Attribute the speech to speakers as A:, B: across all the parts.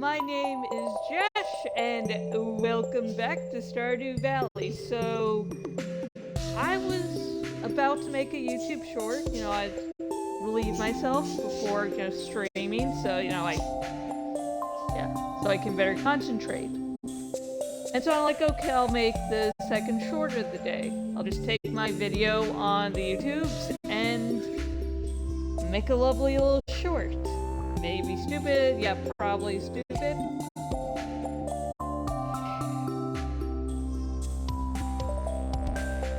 A: my name is Josh, and welcome back to Stardew Valley. So, I was about to make a YouTube short. I relieve myself before, streaming, so, so I can better concentrate. And so I'm like, okay, I'll make the second short of the day. I'll just take my video on the YouTubes and make a lovely little short. Maybe stupid, yeah, probably stupid.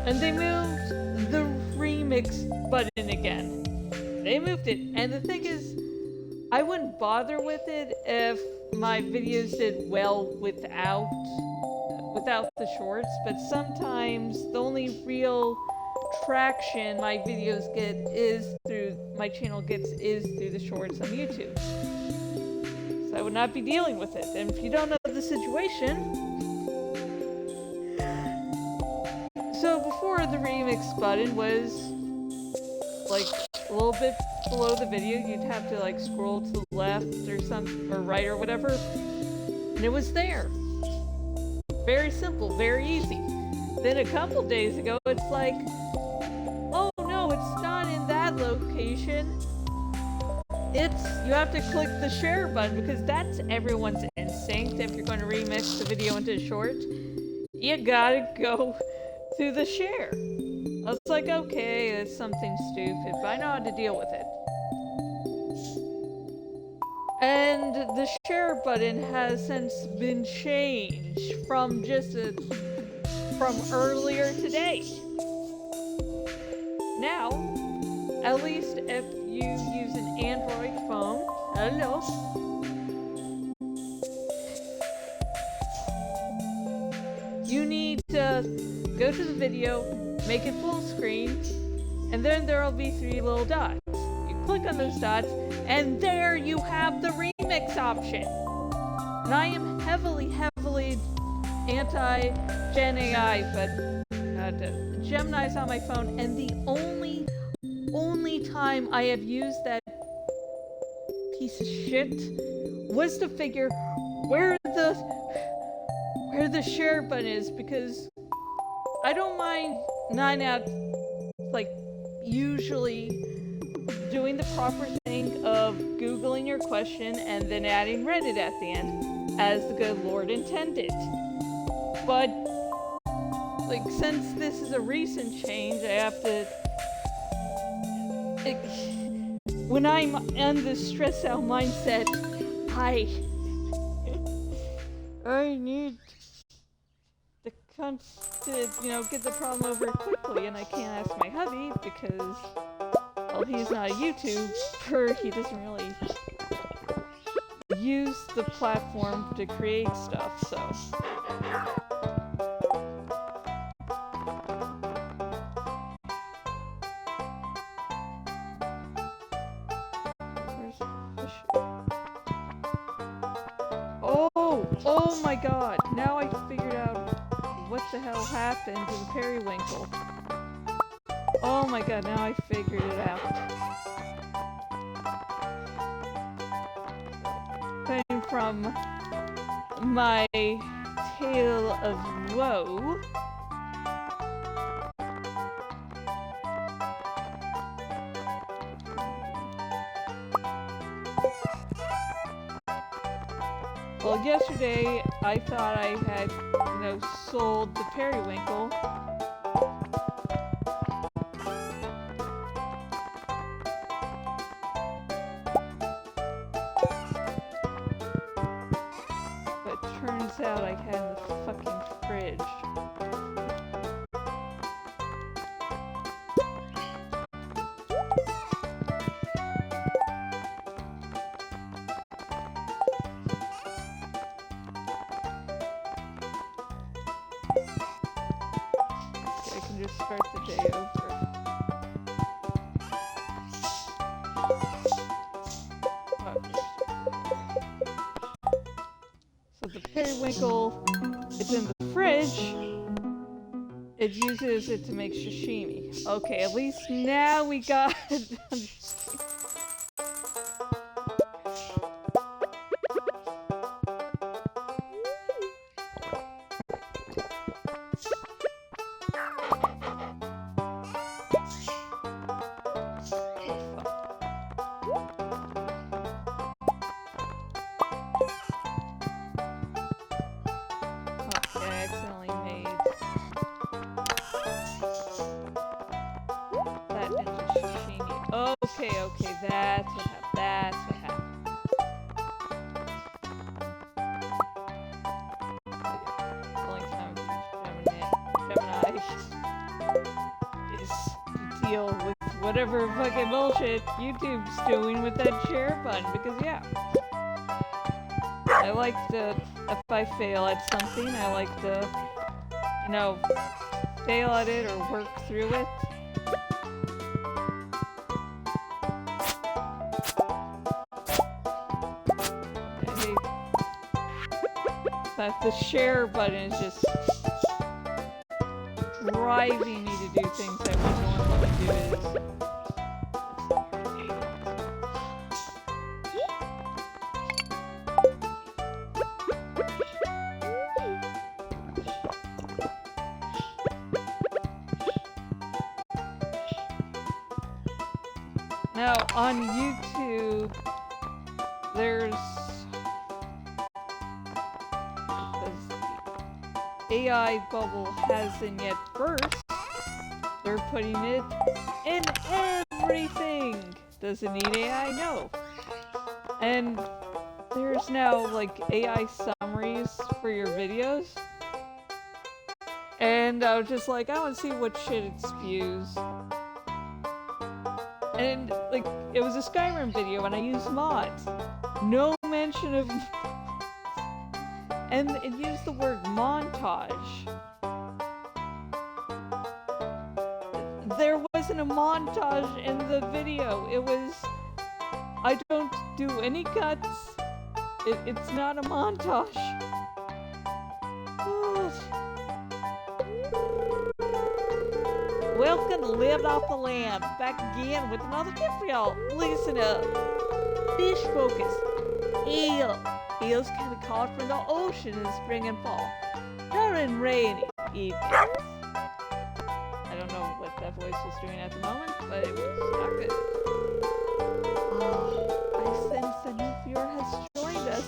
A: And they moved the remix button again. They moved it, and the thing is, I wouldn't bother with it if my videos did well without the shorts, but sometimes the only real traction my videos get my channel gets is through the shorts on YouTube. So I would not be dealing with it. And if you don't know the situation, so before the remix button was like a little bit below the video, you'd have to like scroll to the left or right or whatever, and it was there. Very simple, very easy. Then a couple days ago, it's like, oh no, it's not in that location. You have to click the share button, because that's everyone's instinct. If you're going to remix the video into a short, you gotta go to the share. I was like, okay, it's something stupid, but I know how to deal with it. And the share button has since been changed from from earlier today. Now, at least if you use an Android phone, hello, you need to go to the video, make it full screen, and then there'll be 3 little dots. You click on those dots, and there you have the remix option. And I am heavily anti-Gen AI, but Gemini's on my phone, and the only time I have used that piece of shit was to figure where the share button is, because I don't mind usually doing the proper thing of Googling your question and then adding Reddit at the end, as the good Lord intended. But, since this is a recent change, I have to... when I'm in this stress out mindset, I need the constant, get the problem over quickly, and I can't ask my hubby because, well, he's not a YouTuber. He doesn't really use the platform to create stuff, so. Oh my god, now I figured out what the hell happened to the periwinkle. Oh my god, now I figured it out. Coming from my tale of woe, well, yesterday I thought I had, sold the periwinkle. But turns out I had in the fucking fridge. Just start the day over. So the periwinkle, it's in the fridge. It uses it to make sashimi. Okay, at least now we got deal with whatever fucking bullshit YouTube's doing with that share button, because yeah. I like to, if I fail at something, I like to, you know, fail at it or work through it. But the share button is just driving me to do things I wouldn't normally do. Now on YouTube, there's AI bubble hasn't yet burst. They're putting it in everything. Does it need AI? No. And there's now like AI summaries for your videos. And I was just like, I want to see what shit it spews. And like, it was a Skyrim video and I used mods. No mention of... And it used the word montage. There wasn't a montage in the video. It was, I don't do any cuts. It's not a montage. Welcome to Living Off the Land. Back again with another tip for y'all. Listen up. Fish focus. Eel. Eels can be caught from the ocean in spring and fall. During rainy evenings. I don't know what that voice was doing at the moment, but it was not good. I sense a new viewer has joined us.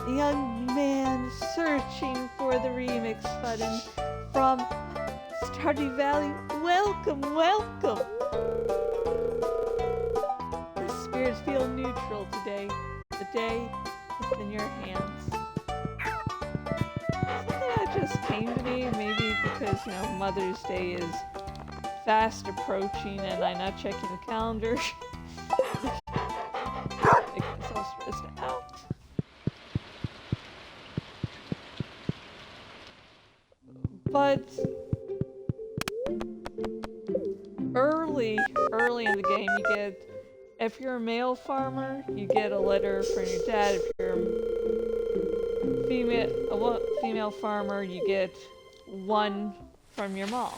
A: A young man searching for the remix button from Stardew Valley. Welcome, welcome! The spirits feel neutral today. The day is in your hands. Something that just came to me, maybe because, you know, Mother's Day is fast approaching and I'm not checking the calendar. Make myself stressed out. But early in the game, you get, if you're a male farmer, you get a letter from your dad. If you're a female farmer, you get one from your mom.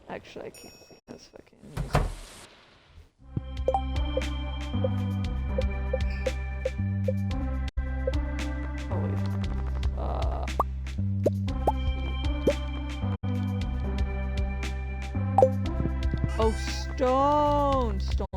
A: Actually, I can't see this fucking music. Oh wait. Oh, stone! Stone.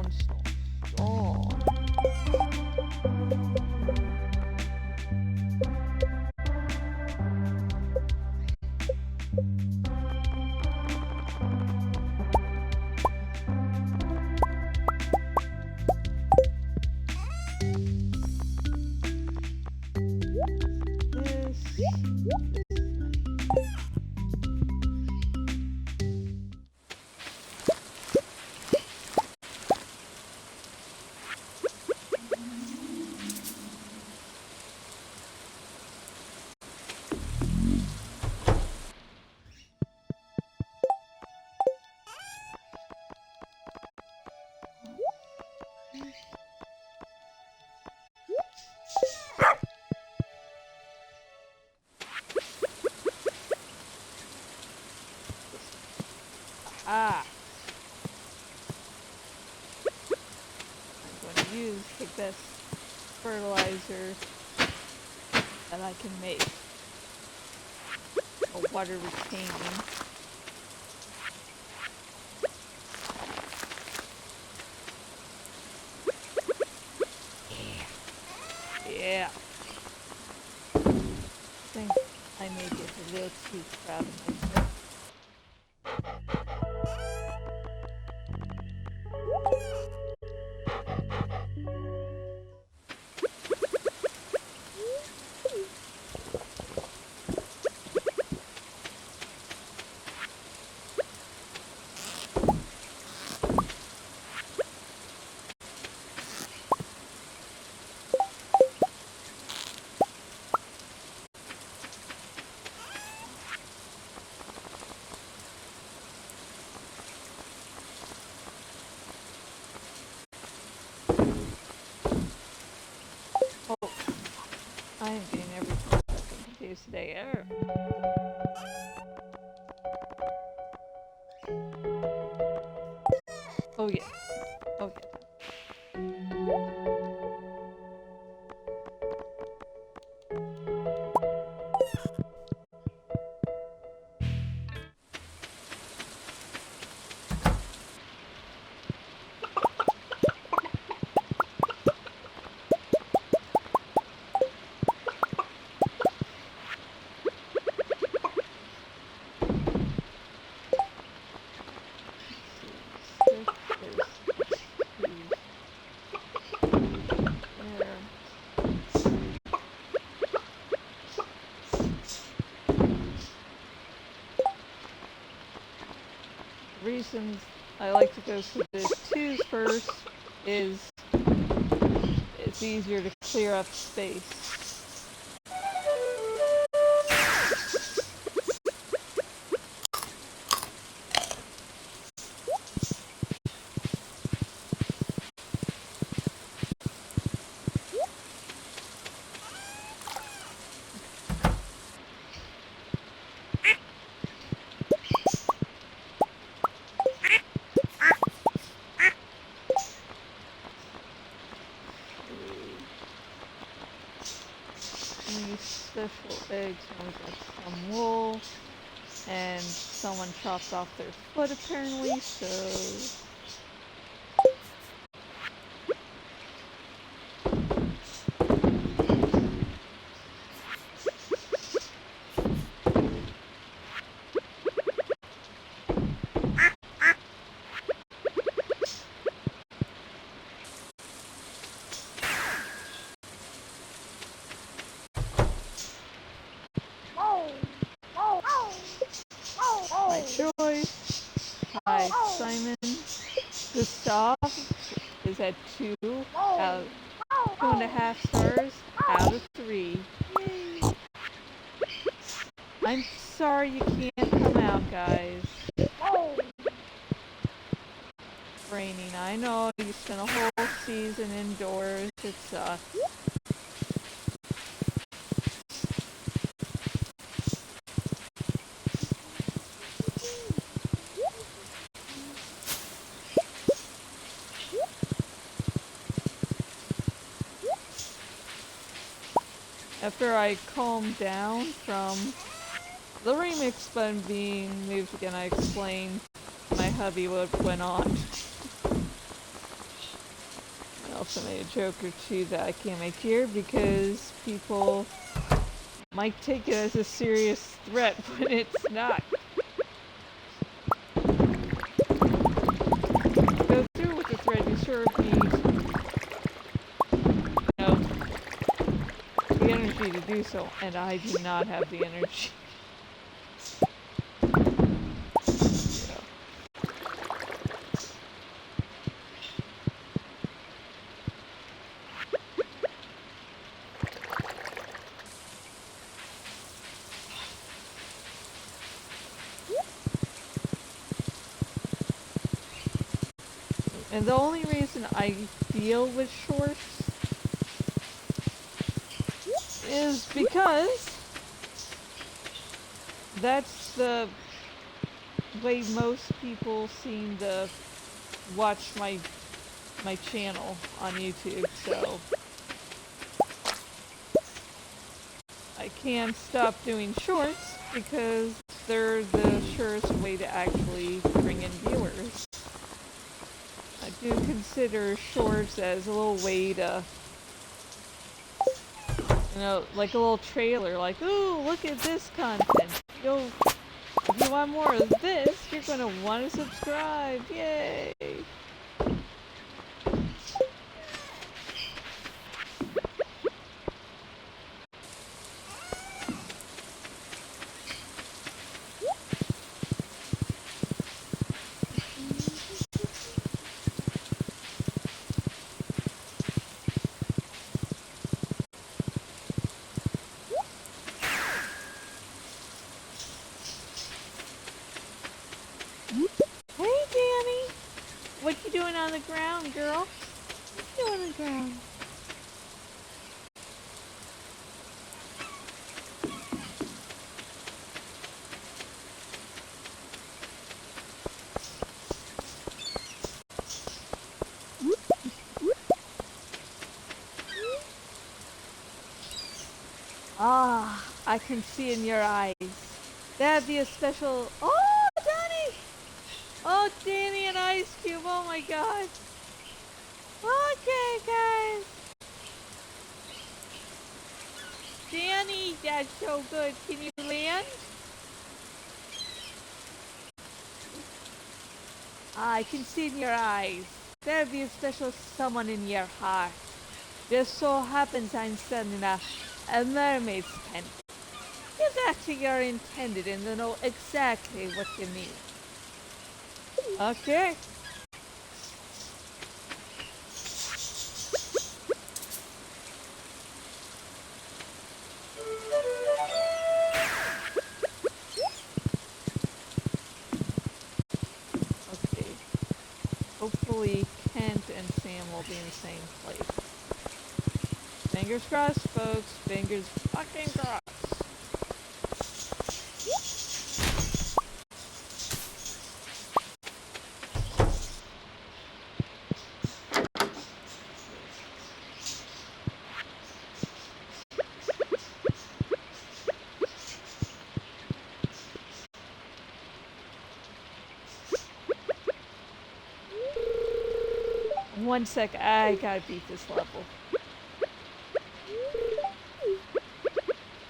A: I'm going to use the best fertilizer that I can make. A water retaining. Yeah. I think I may get a little too proud of myself. I'm getting everything fucking confused today. Oh yeah. Oh yeah. Reasons I like to go for the 2s first is it's easier to clear up space. These special eggs, and we got some wool, and someone chopped off their foot apparently, so... My choice. Hi, Simon. Gustav is at 2.5 stars out of 3. Yay. I'm sorry you can't come out, guys. Raining. I know you spent a whole season indoors. It sucks. After I calmed down from the remix button being moved again, I explained to my hubby what went on. I also made a joke or two that I can't make here because people might take it as a serious threat when it's not. Go through with the thread, you sure need, the energy to do so, and I do not have the energy. And the only reason I deal with shorts is because that's the way most people seem to watch my channel on YouTube, so I can't stop doing shorts because they're the surest way to actually bring in viewers. I do consider shorts as a little way to, like a little trailer, like, ooh, look at this content. If you want more of this, you're gonna want to subscribe. Yay! Hey, Danny! What you doing on the ground, girl? What you doing on the ground? Ah, I can see in your eyes. That'd be a special... Oh, Danny! Oh, Danny and Ice Cube, oh my god. Okay, guys. Danny, that's so good. Can you land? I can see in your eyes. There'd be a special someone in your heart. Just so happens I'm sending a mermaid's pen. Give that to your intended and they'll know exactly what you need. Okay. Okay. Hopefully Kent and Sam will be in the same place. Fingers crossed, folks. Fingers fucking crossed. One sec, I gotta beat this level.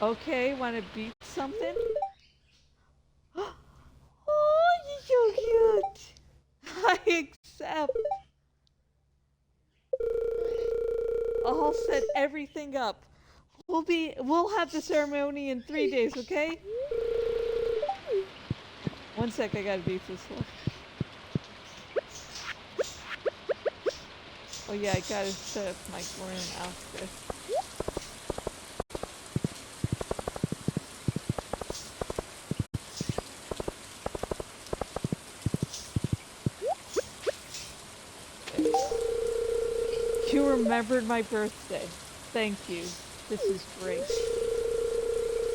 A: Okay, wanna beat something? Oh, you're so cute! I accept. I'll set everything up. We'll have the ceremony in 3 days, okay? One sec, I gotta beat this one. Oh yeah, I gotta set up my room after. You remembered my birthday. Thank you. This is great.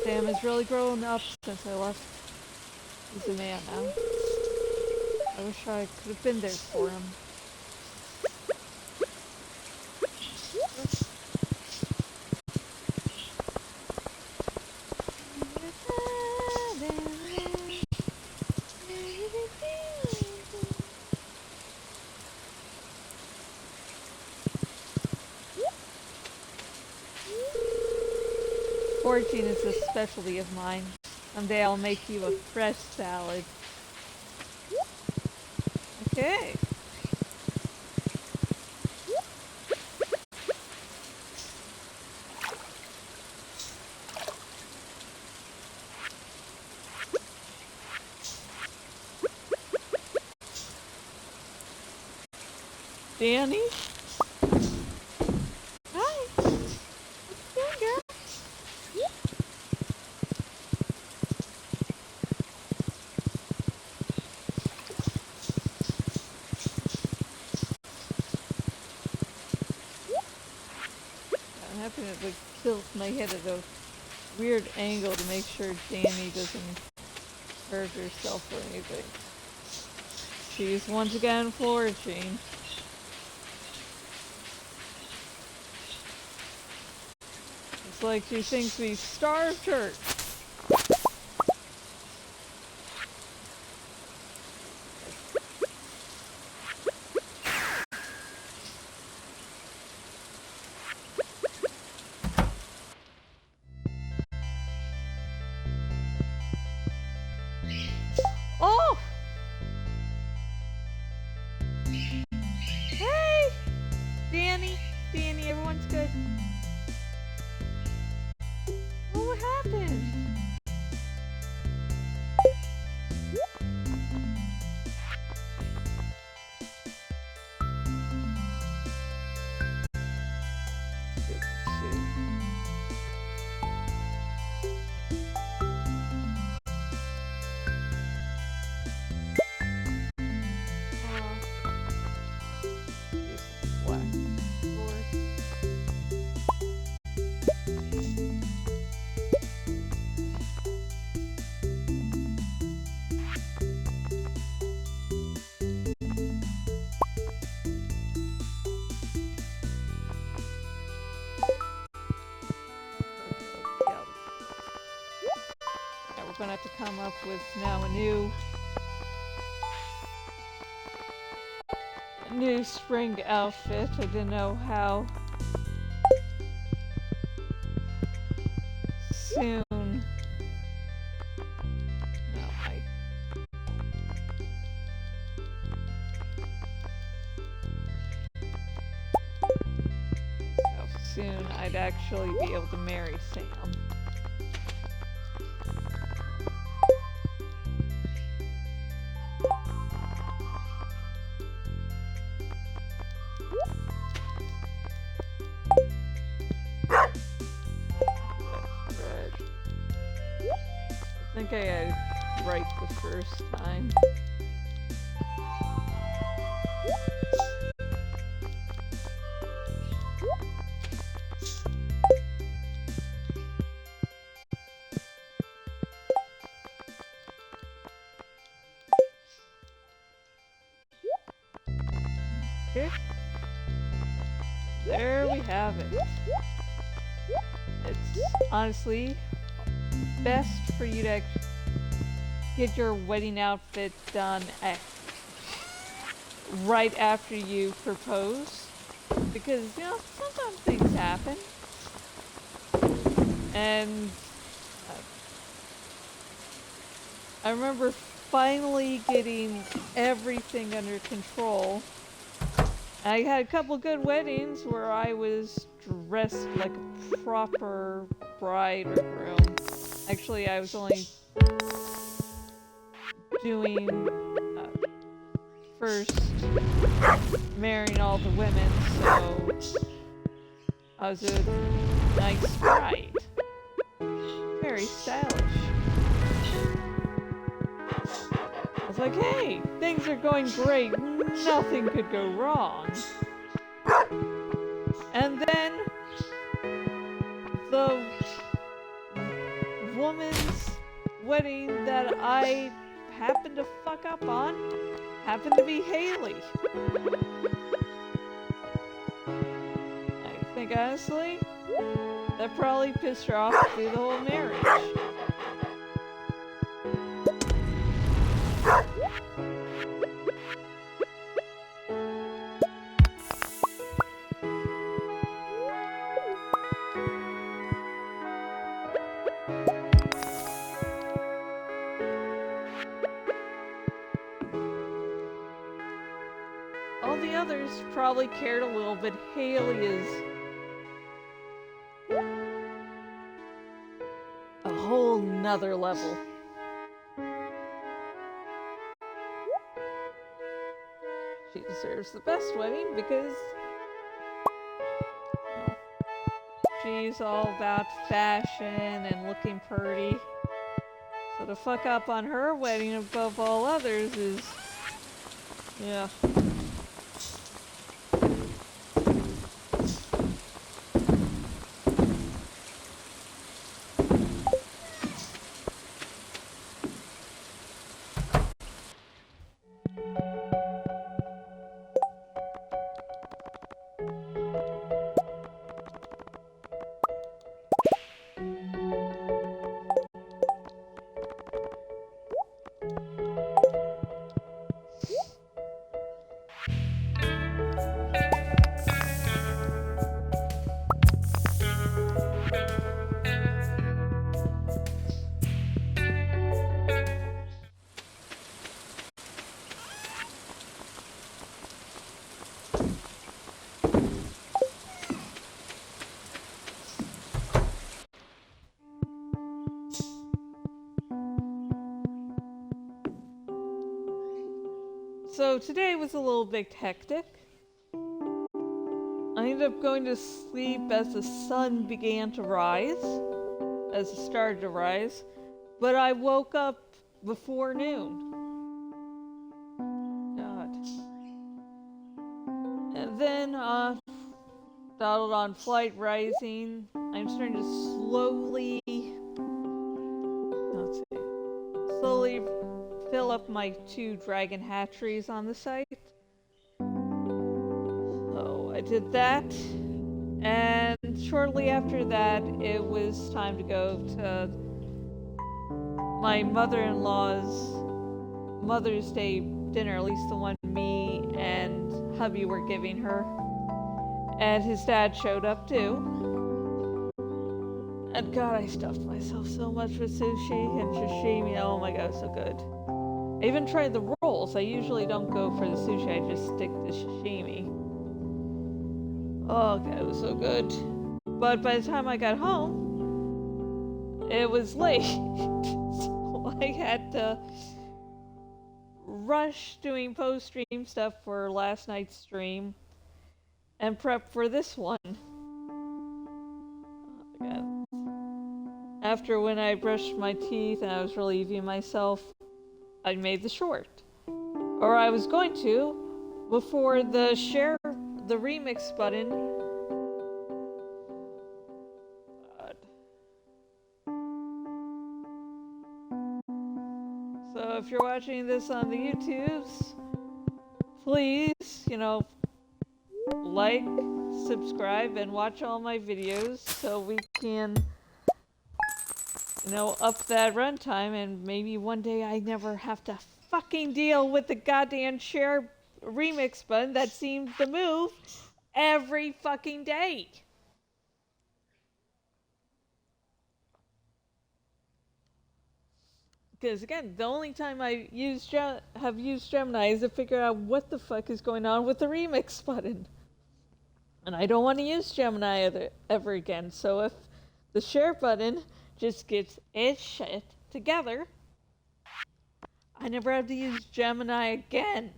A: Sam has really grown up since I left. He's a man now. I wish I could have been there for him. Foraging is a specialty of mine. Someday I'll make you a fresh salad. Okay. Danny? Hi. What you doing, girl? I'm having to tilt my head at a weird angle to make sure Danny doesn't hurt herself or anything. She's once again foraging. It's like she thinks we've starved her. Oh! Hey! Danny, everyone's good. Oh, what happened? gonna have to come up with now a new spring outfit. I didn't know how soon. Soon I'd actually be able to marry Sam. I think I got it right the first time. Okay. There we have it. It's honestly best for you to get your wedding outfit done right after you propose, because you know sometimes things happen, and I remember finally getting everything under control. I had a couple good weddings where I was dressed like a proper bride or groom. Actually, I was only doing first marrying all the women, so I was a nice bride. Very stylish. I was like, hey, things are going great. Nothing could go wrong. And then the woman's wedding that I happened to fuck up on happened to be Haley. I think honestly, that probably pissed her off through the whole marriage. All the others probably cared a little, but Haley is a whole nother level. She deserves the best wedding because you know, she's all about fashion and looking pretty. So to fuck up on her wedding above all others is, yeah. So today was a little bit hectic. I ended up going to sleep as the sun began to rise, as it started to rise, but I woke up before noon. God. And then, dawdled on flight rising. I'm starting to slowly fill up my 2 dragon hatcheries on the site. So I did that, and shortly after that, it was time to go to my mother-in-law's Mother's Day dinner, at least the one me and hubby were giving her. And his dad showed up too. And God, I stuffed myself so much with sushi and sashimi. Oh my God, so good. I even tried the rolls. I usually don't go for the sushi, I just stick to sashimi. Oh God, it was so good. But by the time I got home, it was late. So I had to rush doing post-stream stuff for last night's stream and prep for this one. Oh my God. After when I brushed my teeth and I was relieving myself, I made the short. Or I was going to before the remix button. God. So if you're watching this on the YouTubes, please, like, subscribe, and watch all my videos so we can, up that runtime, and maybe one day I never have to fucking deal with the goddamn share remix button that seems to move every fucking day. Because again, the only time I have used Gemini is to figure out what the fuck is going on with the remix button. And I don't want to use Gemini ever again. So if the share button just gets its shit together, I never have to use Gemini again.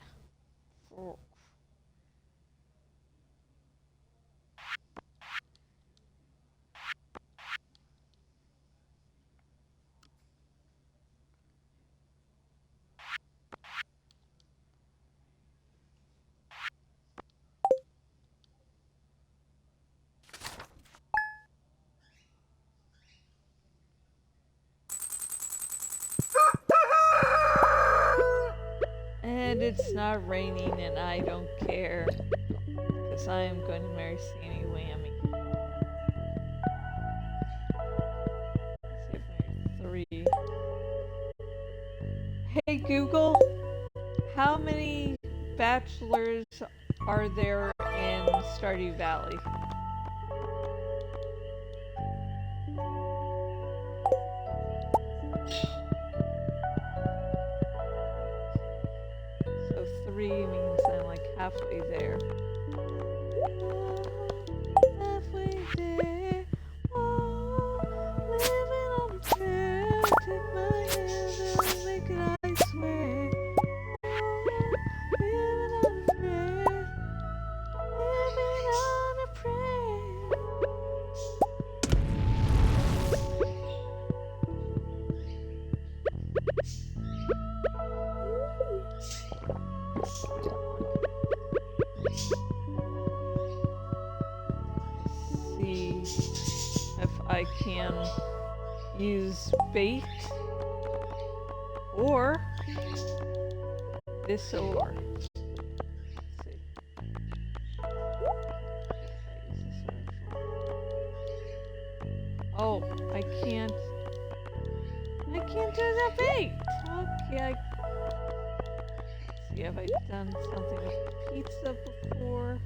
A: And it's not raining, and I don't care, because I am going to marry Sandy Whammy. Let's see if I have 3. Hey Google, how many bachelors are there in Stardew Valley? So 3 means I'm like halfway there. Halfway there. Oh, living on a prayer. Take my hand and make it, I swear. Oh, living on a prayer. Living on a prayer. See if I can use bait or this or. Let's see. Oh, I can't do the bait. Okay, let's see, have I done something with pizza before?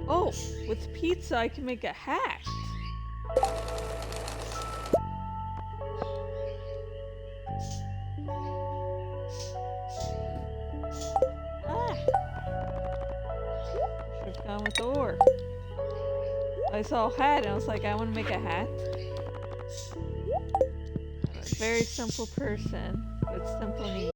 A: Oh, with pizza I can make a hat. Should have gone with the ore. I saw a hat and I was like, I want to make a hat. I'm a very simple person with simple needs.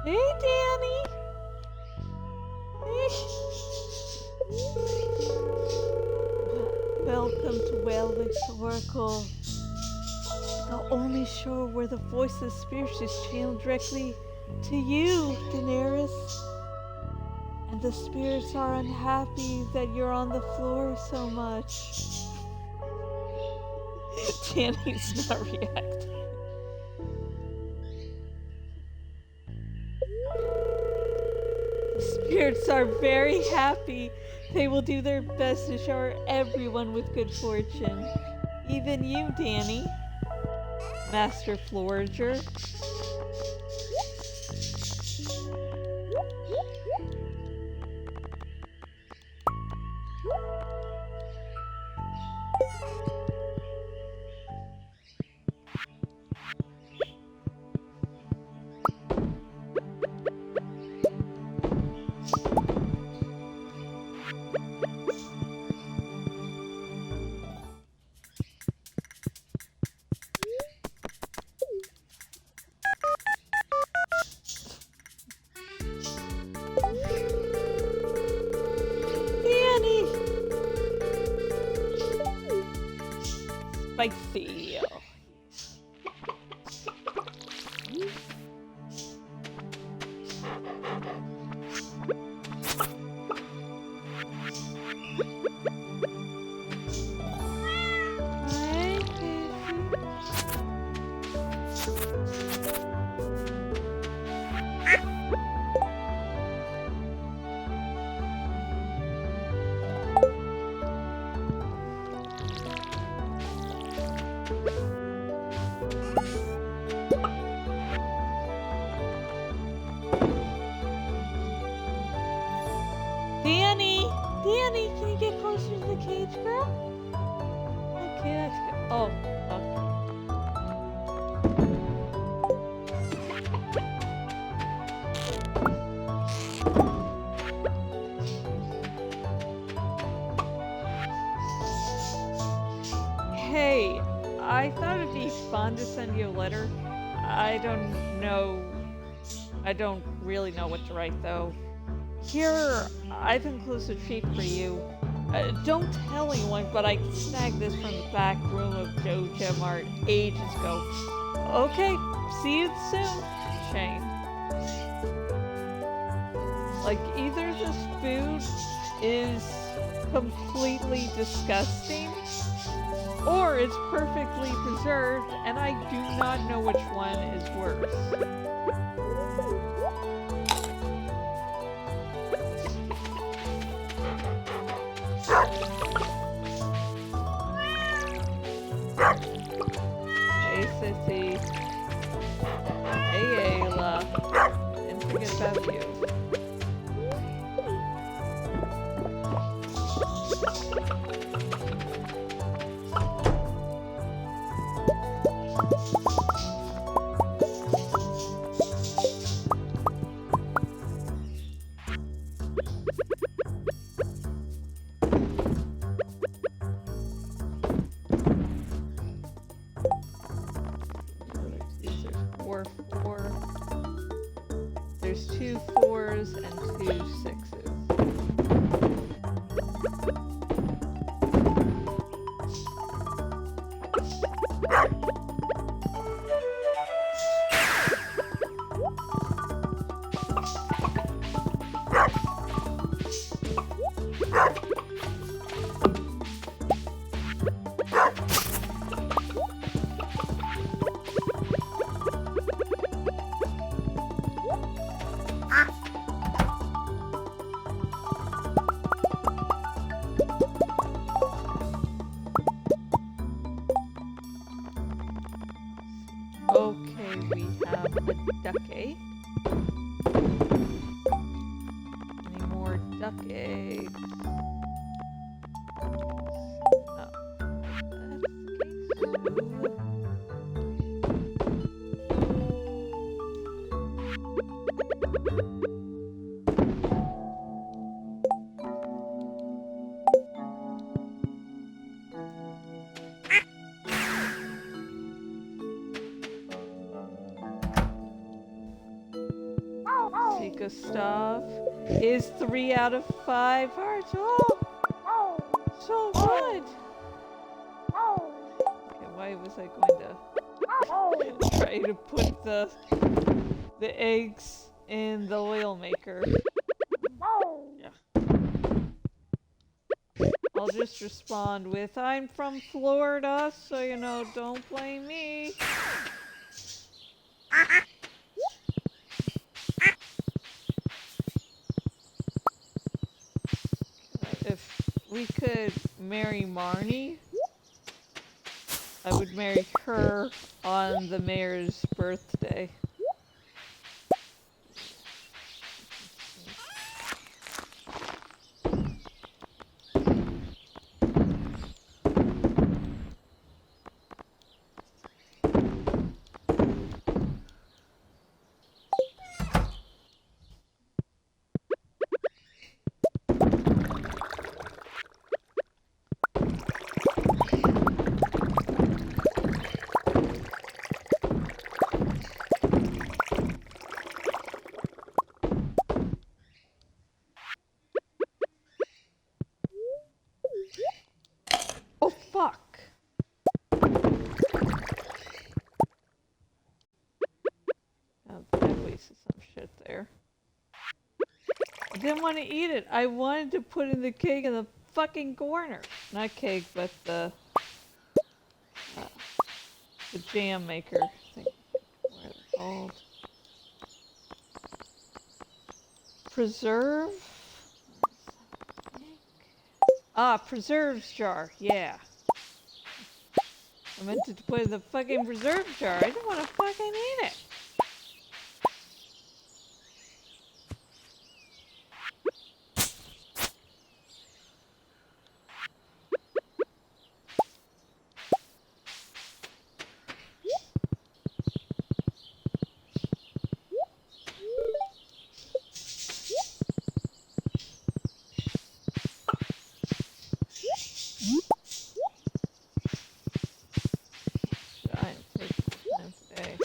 A: Hey, Danny! Welcome to Wellwick's Oracle, the only show where the voice of spirits is channeled directly to you, Daenerys. And the spirits are unhappy that you're on the floor so much. Danny's not reacting. The spirits are very happy. They will do their best to shower everyone with good fortune. Even you, Danny, Master Florager. Spicy. Danny, can you get closer to the cage, girl? Okay, that's good. Oh, okay. Hey, I thought it'd be fun to send you a letter. I don't really know what to write, though. Here, I've enclosed a treat for you. Don't tell anyone, but I snagged this from the back room of Joja Mart ages ago. Okay, see you soon, Shane. Like, either this food is completely disgusting, or it's perfectly preserved, and I do not know which one is worse. Hey, Sissy. Hey, Ayla. Didn't forget about you. There's 2 4s and 2 6s. Okay, we have a duck egg. Any more duck eggs? Oh, that's the case. Stuff is 3 out of 5 hearts. Oh, so good. Okay, why was I going to try to put the eggs in the oil maker? Yeah. I'll just respond with, I'm from Florida, so you know, don't blame me. we could marry Marnie, I would marry her on the mayor's birthday. Oh, fuck. Oh, I wasted some shit there. I didn't want to eat it. I wanted to put in the cake in the fucking corner. Not cake, but the jam maker. I think what it's called. Preserve? Ah, preserves jar. Yeah. I meant to put in the fucking preserve jar. I didn't want to fucking eat it. I'm taking my time today.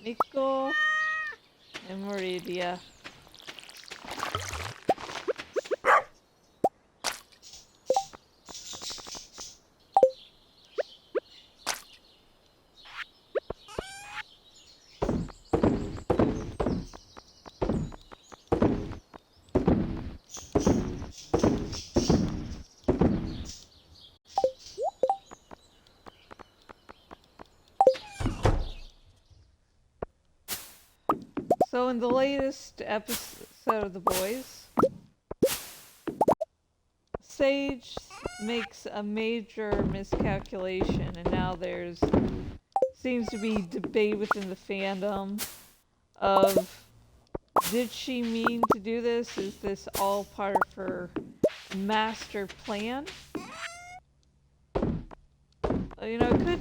A: Nico and Meridia. So in the latest episode of The Boys, Sage makes a major miscalculation, and now there's seems to be debate within the fandom of, did she mean to do this? Is this all part of her master plan? You know, it could.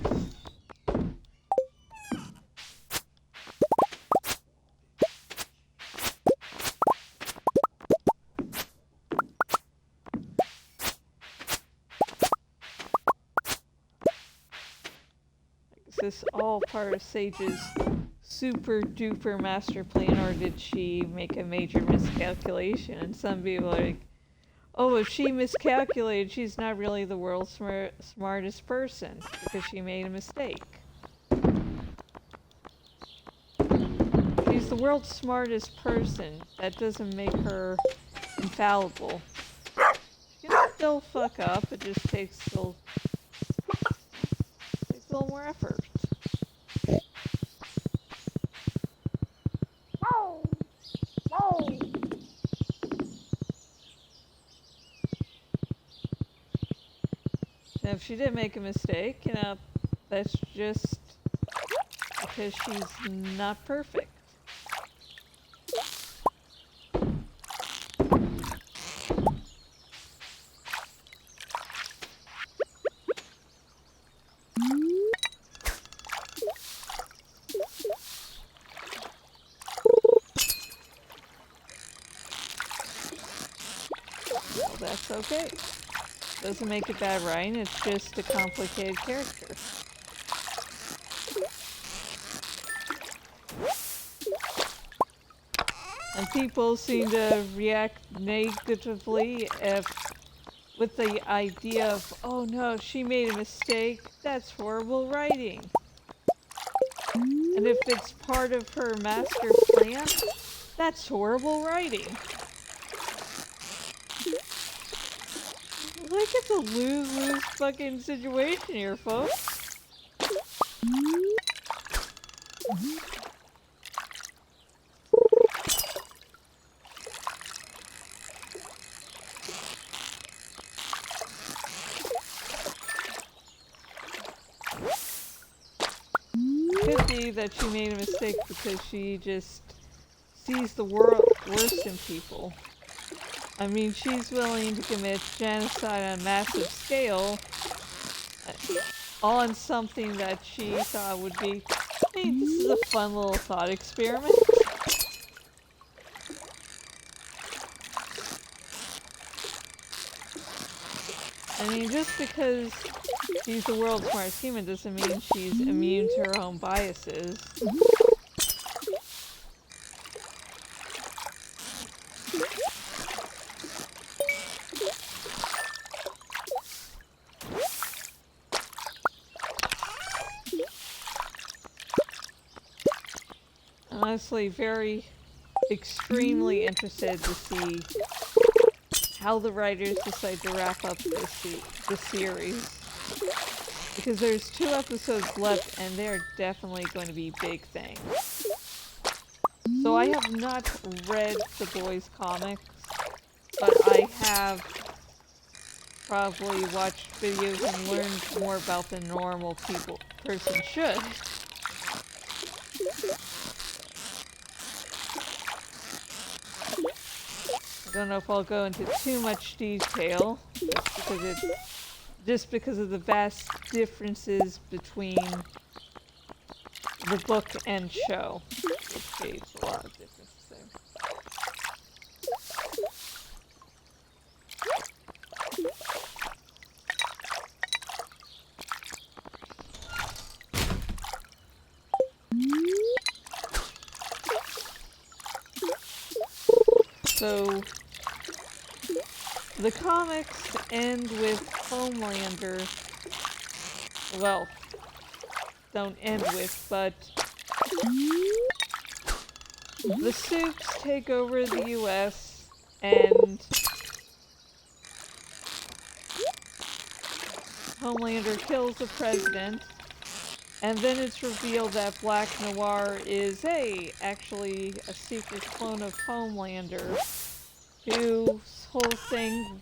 A: Is this all part of Sage's super duper master plan, or did she make a major miscalculation? And some people are like, oh, if she miscalculated, she's not really the world's smartest person because she made a mistake. She's the world's smartest person. That doesn't make her infallible. She can still fuck up. It just takes a little more effort. Now, if she did make a mistake, you know, that's just because she's not perfect. Well, that's okay. Doesn't make it bad writing, it's just a complicated character. And people seem to react negatively with the idea of, oh no, she made a mistake, that's horrible writing. And if it's part of her master plan, that's horrible writing. Like, it's a lose-lose fucking situation here, folks. see that she made a mistake because she just sees the worst in people. I mean, she's willing to commit genocide on a massive scale on something that she thought would be, hey, this is a fun little thought experiment. I mean, just because she's the world's smartest human doesn't mean she's immune to her own biases. Honestly, very extremely interested to see how the writers decide to wrap up this series. Because there's 2 episodes left and they're definitely going to be big things. So I have not read the boys' comics, but I have probably watched videos and learned more about than normal person should. I don't know if I'll go into too much detail, just because of the vast differences between the book and show. There's a lot of differences there. So, the comics end with Homelander, well, don't end with, but the Supes take over the US and Homelander kills the president, and then it's revealed that Black Noir is actually a secret clone of Homelander, whose whole thing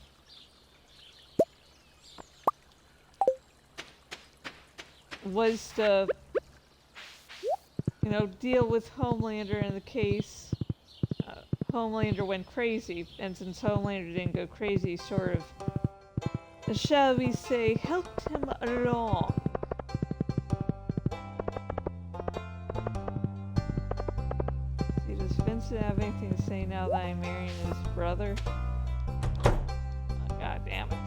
A: was to, deal with Homelander in the case Homelander went crazy, and since Homelander didn't go crazy, sort of, shall we say, helped him along. See, does Vincent have anything to say now that I'm marrying his brother? Oh, God damn it.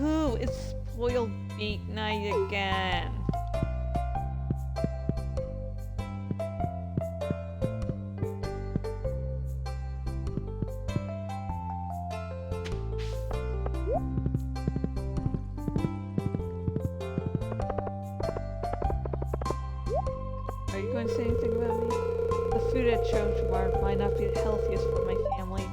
A: Ooh, it's spoiled beak night again. Are you going to say anything about me? The food at Chomar might not be the healthiest for my family.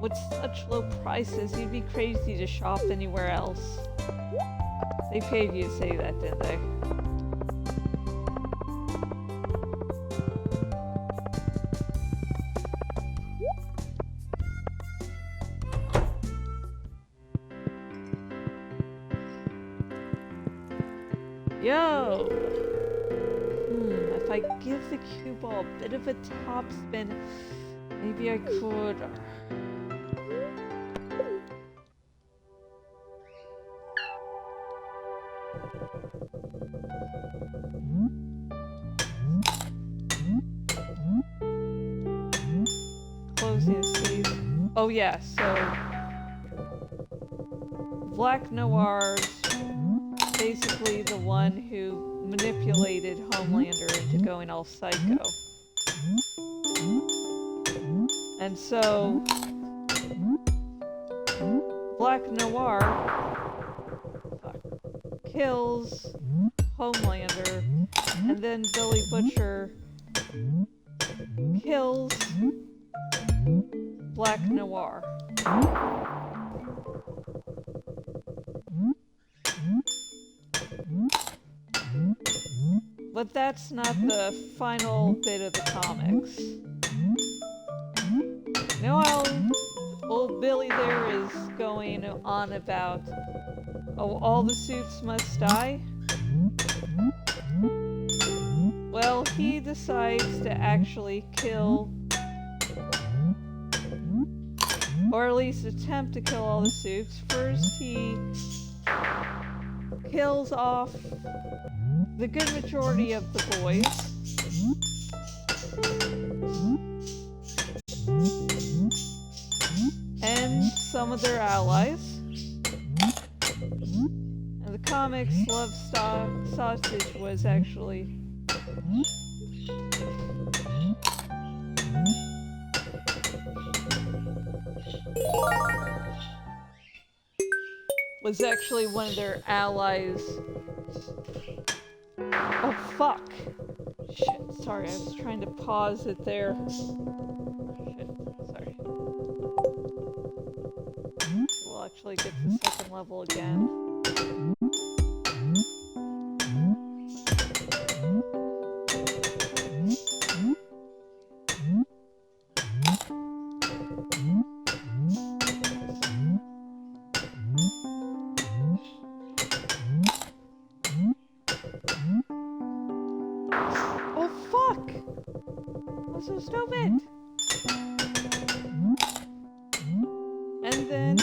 A: With such low prices, you'd be crazy to shop anywhere else. They paid you to say that, didn't they? Yo! If I give the cue ball a bit of a top spin, maybe I could... Closing these. Oh yeah, so... Black Noir's basically the one who manipulated Homelander into going all psycho. And so... Black Noir kills Homelander, and then Billy Butcher kills Black Noir. But that's not the final bit of the comics. Now, old Billy there is going on about, oh, all the suits must die? he decides to actually kill, or at least attempt to kill all the suits. First, he kills off the good majority of the boys. And some of their allies. And the comics Love Sausage was actually one of their allies. Oh fuck. Shit, sorry, I was trying to pause it there. Shit, sorry. We'll actually get to second level again. Oh fuck! I'm so stupid! And then...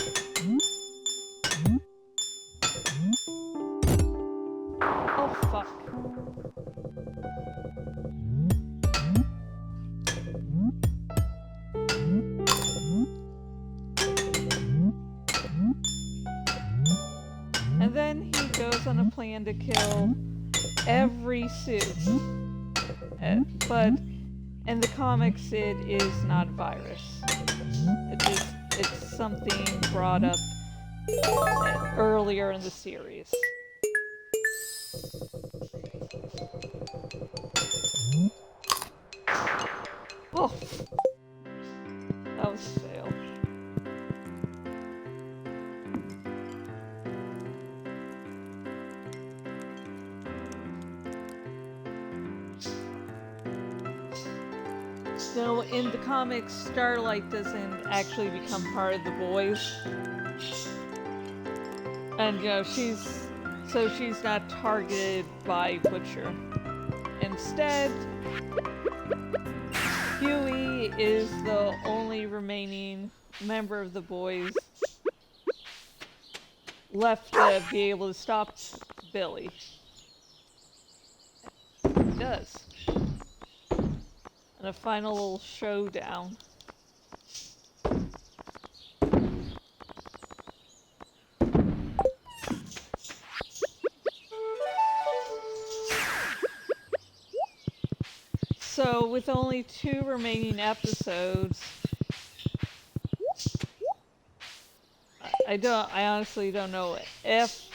A: oh fuck. And then he goes on a plan to kill every suit. But in the comics it is not a virus. It's something brought up earlier in the series. Oh, that was a fail. So in the comics, Starlight doesn't actually become part of the boys. And you know, she's not targeted by Butcher. Instead, Huey is the only remaining member of the boys left to be able to stop Billy. He does. And a final little showdown. So, with only 2 remaining episodes, I honestly don't know if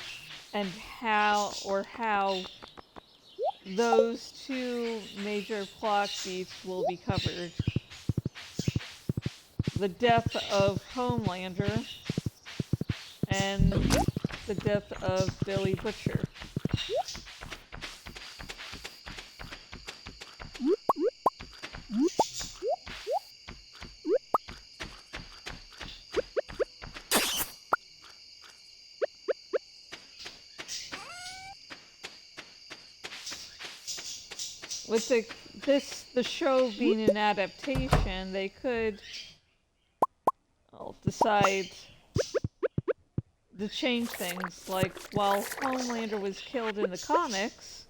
A: and how those 2 major plot beats will be covered. The death of Homelander and the death of Billy Butcher. With the show being an adaptation, they could decide to change things. Like, while Homelander was killed in the comics,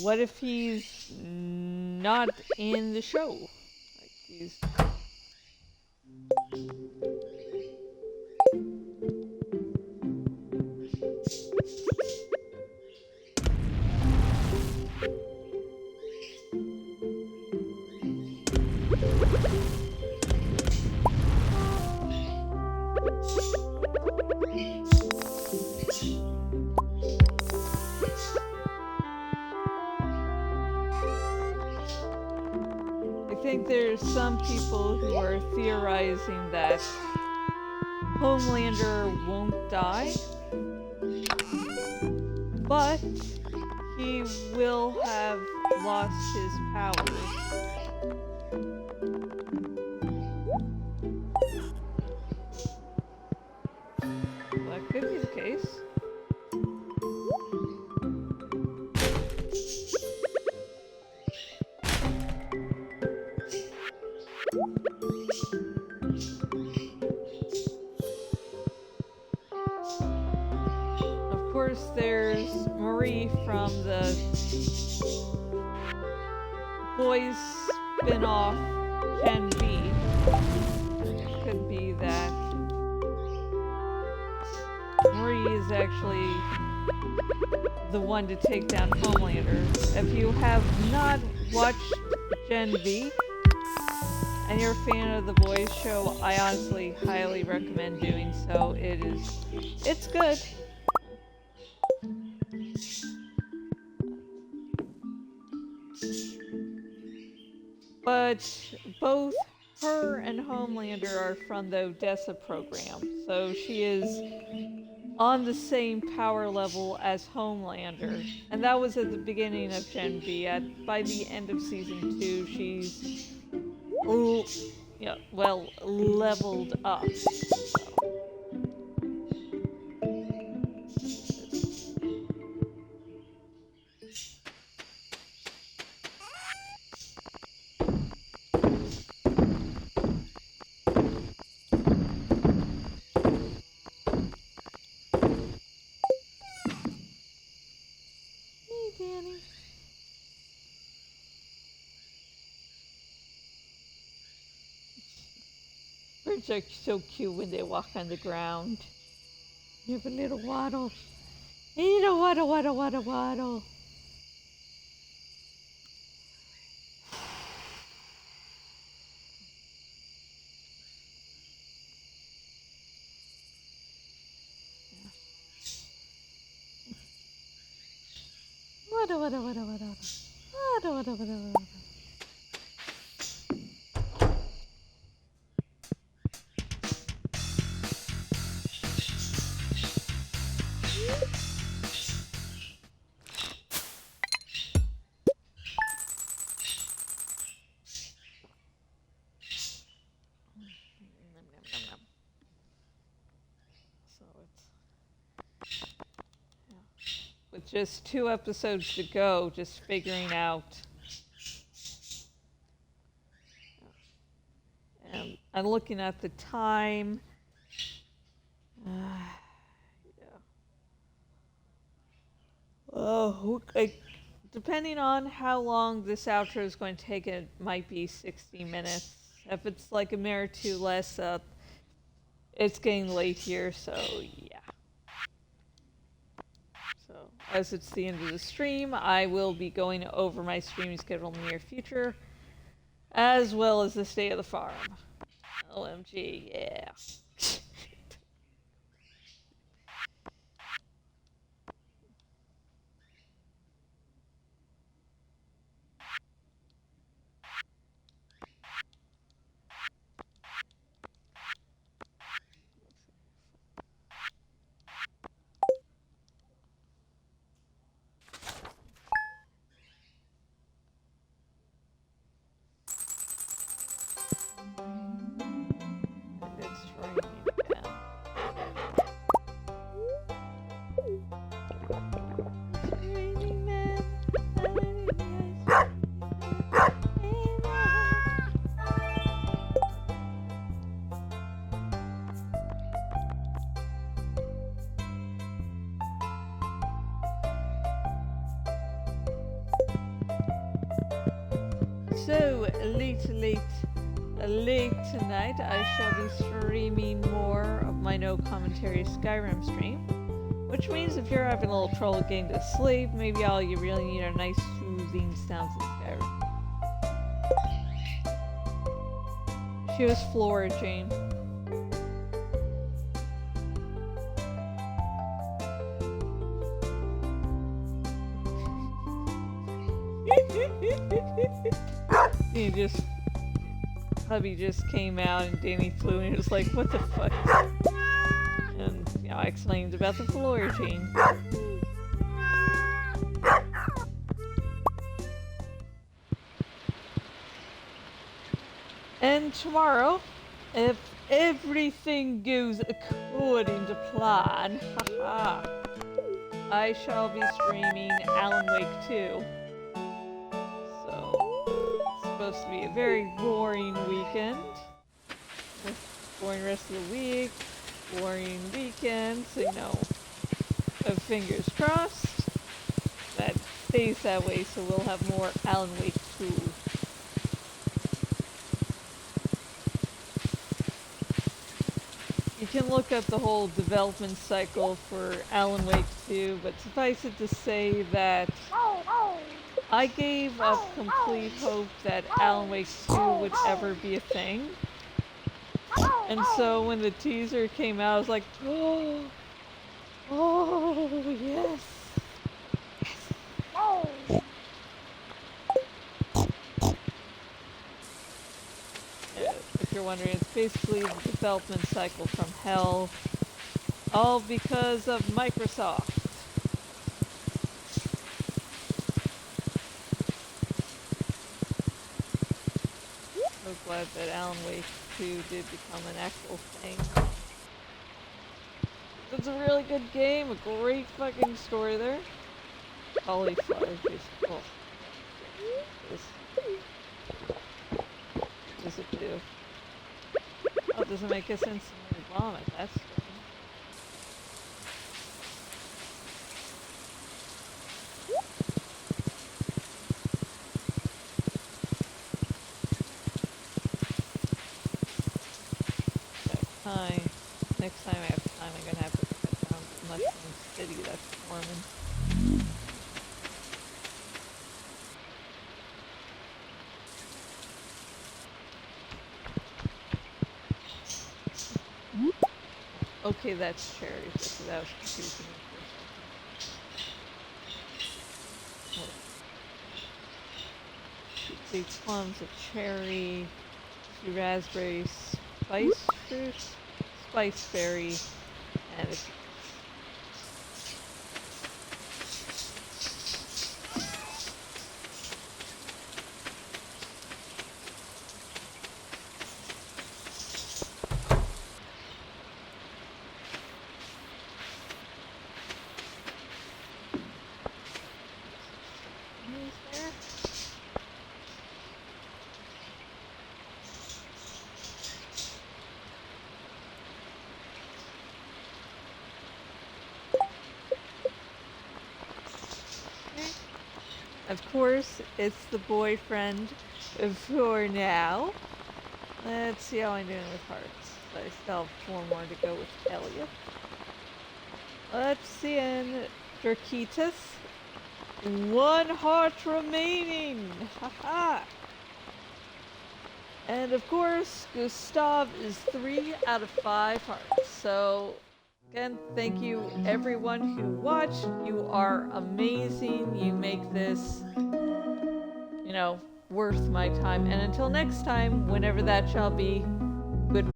A: what if he's not in the show? Like, he's... I think there's some people who are theorizing that Homelander won't die, but he will have lost his powers. That could be the case. Marie from the boys spin-off Gen V. It could be that Marie is actually the one to take down Homelander. If you have not watched Gen V and you're a fan of the boys show, I honestly highly recommend doing so. It's good. But both her and Homelander are from the Odessa program, so she is on the same power level as Homelander. And that was at the beginning of Gen V. By the end of season 2, she's leveled up. Birds are so cute when they walk on the ground. You have a little waddle. You little waddle, waddle, waddle, waddle. Waddle, waddle, waddle, waddle. Waddle, waddle, waddle, waddle. With just 2 episodes to go, just figuring out. And I'm looking at the time. Depending on how long this outro is going to take, it might be 60 minutes. If it's like a minute or two less, it's getting late here, so yeah. So, as it's the end of the stream, I will be going over my streaming schedule in the near future, as well as the state of the farm. OMG, yeah. So, late tonight, I shall be streaming more of my no commentary Skyrim stream. Which means if you're having a little trouble getting to sleep, maybe all you really need are nice soothing sounds in Skyrim. She was flourishing. Hubby just came out and Danny flew and he was like, what the fuck? And, I explained about the flourishing. And tomorrow, if everything goes according to plan, I shall be streaming Alan Wake 2. Supposed to be a very boring weekend. Boring rest of the week, boring weekend, so fingers crossed. stays that way, so we'll have more Alan Wake 2. You can look up the whole development cycle for Alan Wake 2, but suffice it to say that I gave up complete hope that Alan Wake 2 would ever be a thing. And so when the teaser came out, I was like, oh, yes. If you're wondering, it's basically the development cycle from hell, all because of Microsoft. So glad that Alan Wake 2 did become an actual thing. It's a really good game, a great fucking story there. Cauliflower juice. Oh. What does it do? Oh, it doesn't make us instantly vomit. That's strange. Next time I have time, I'm gonna have to cut down the mushroom city that's forming. Okay, that's cherries. So that was confusing me for a second. Big plums, a cherry, 2 raspberries, spice fruit, spice berry, and a Of course, it's the boyfriend for now. Let's see how I'm doing with hearts. I still have 4 more to go with Elliot. Let's see, and Drakitas. 1 heart remaining! Haha! And of course, Gustav is 3 out of 5 hearts. So, again, thank you everyone who watched. You are amazing. You make this, worth my time. And until next time, whenever that shall be,